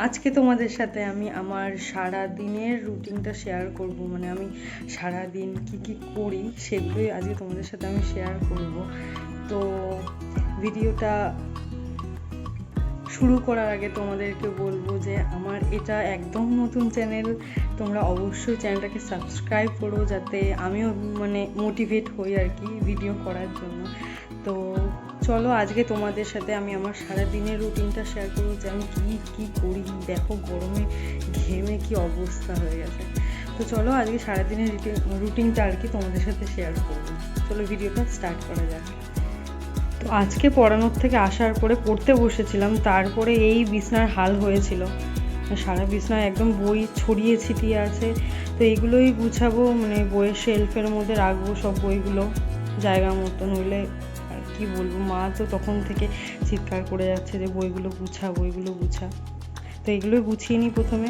আজকে তোমাদের সাথে আমি আমার সারা দিনের রুটিনটা শেয়ার করব, মানে আমি সারা দিন কি করি সেগুলোই আজকে তোমাদের সাথে আমি শেয়ার করব। তো ভিডিওটা শুরু করার আগে তোমাদেরকে বলবো যে আমার এটা একদম নতুন চ্যানেল, তোমরা অবশ্যই চ্যানেলটাকে সাবস্ক্রাইব করো যাতে আমিও মানে মোটিভেট হই আর কি ভিডিও করার জন্য। তো চলো আজকে তোমাদের সাথে আমি আমার সারা দিনের রুটিনটা শেয়ার করবো যে আমি কী করি। দেখো গরমে ঘেমে কি অবস্থা হয়ে গেছে। তো চলো আজকে সারাদিনের রুটিনটা আর কি তোমাদের সাথে শেয়ার করবো। চলো ভিডিওটা স্টার্ট করা যাক। তো আজকে পড়ানোর থেকে আসার পরে পড়তে বসেছিলাম, তারপরে এই বিছনার হাল হয়েছিল, সারা বিছনায় একদম বই ছড়িয়ে ছিটিয়ে আছে। তো এগুলোই গুছাবো, মানে বইয়ের শেলফের মধ্যে রাখবো সব বইগুলো জায়গা মতো, নইলে আর কি বলবো, মা তো তখন থেকে চিৎকার করে যাচ্ছে যে বইগুলো গুছা বইগুলো গুছা। তো এগুলোই গুছিয়ে নিই প্রথমে।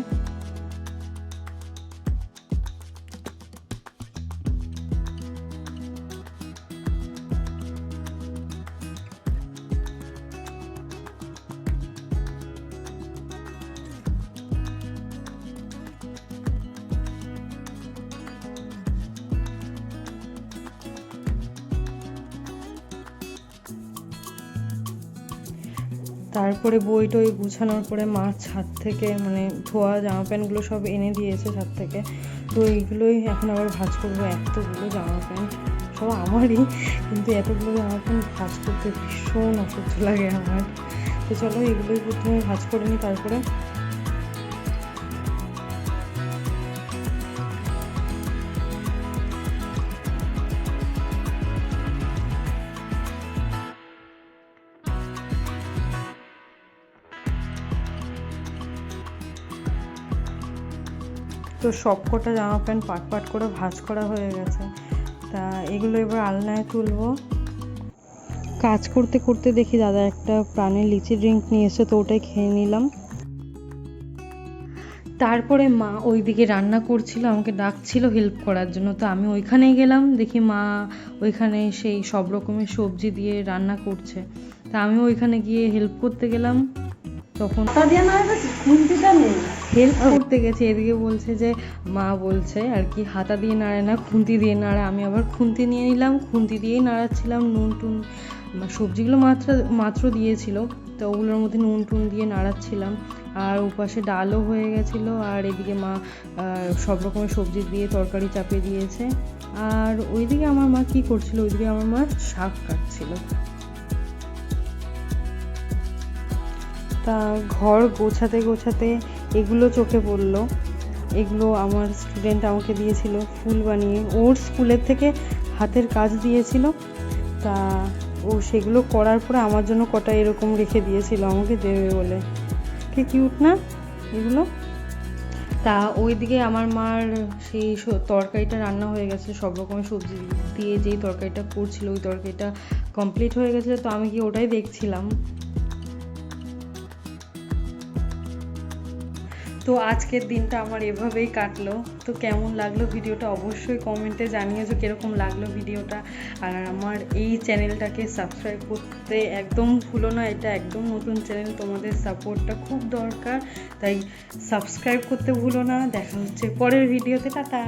তারপরে বই টই গুছানোর পরে মা ছাদ থেকে মানে ধোয়া জামা প্যান্টগুলো সব এনে দিয়েছে ছাদ থেকে। তো এইগুলোই এখন আবার ভাঁজ করবো। এতগুলো জামা প্যান্ট সব আমারই, কিন্তু এতগুলো জামা প্যান্ট ভাঁজ করতে ভীষণ অসহ্য লাগে আমার। তো চলো এগুলোই প্রথমে ভাঁজ করে নিই। তারপরে তো সব কটা জামা প্যান্ট পাট করে ভাঁজ করা হয়ে গেছে। তা এগুলো এবার আলনায় তুলবো। কাজ করতে করতে দেখি দাদা একটা প্রাণের লিচি ড্রিঙ্ক নিয়ে এসে, তো ওটাই খেয়ে নিলাম। তারপরে মা ওইদিকে রান্না করছিল, আমাকে ডাকছিল হেল্প করার জন্য। তো আমি ওইখানেই গেলাম, দেখি মা ওইখানে সেই সব রকমের সবজি দিয়ে রান্না করছে। তা আমি ওইখানে গিয়ে হেল্প করতে গেলাম। তখন হেল্প করতে গেছে, এদিকে বলছে যে মা বলছে আর কি হাতা দিয়ে নাড়ে না খুন্তি দিয়ে নাড়া। আমি আবার খুন্তি নিয়ে নিলাম, খুন্তি দিয়েই নাড়াচ্ছিলাম। নুন টুন সবজিগুলো মাত্র দিয়েছিল, তো ওগুলোর মধ্যে নুন টুন দিয়ে নাড়াচ্ছিলাম। আর ওপাশে ডালও হয়ে গেছিলো, আর এদিকে মা সব রকমের সবজি দিয়ে তরকারি চাপিয়ে দিয়েছে। আর ওইদিকে আমার মা কি করছিল, ওইদিকে আমার মা শাক কাটছিল। তা ঘর গোছাতে এগুলো চোখে পড়লো। এগুলো আমার স্টুডেন্ট আমাকে দিয়েছিল ফুল বানিয়ে, ওর স্কুলের থেকে হাতের কাজ দিয়েছিল। তা ও সেগুলো করার পরে আমার জন্য কটা এরকম রেখে দিয়েছিল আমাকে দেবে বলে। কি কিউট না এগুলো। তা ওইদিকে আমার মার সেই তরকারিটা রান্না হয়ে গেছে, সব রকমের সবজি দিয়ে যেই তরকারিটা করছিল ওই তরকারিটা কমপ্লিট হয়ে গেছিলো। তো আমি কি ওটাই দেখছিলাম। তো আজকের দিনটা আমার এভাবেই কাটলো। তো কেমন লাগলো ভিডিওটা অবশ্যই কমেন্টে জানিয়েছো কীরকম লাগলো ভিডিওটা। আর আমার এই চ্যানেলটাকে সাবস্ক্রাইব করতে একদম ভুলো না, এটা একদম নতুন চ্যানেল, তোমাদের সাপোর্টটা খুব দরকার, তাই সাবস্ক্রাইব করতে ভুলো না। দেখা হচ্ছে পরের ভিডিওতে, টাটা।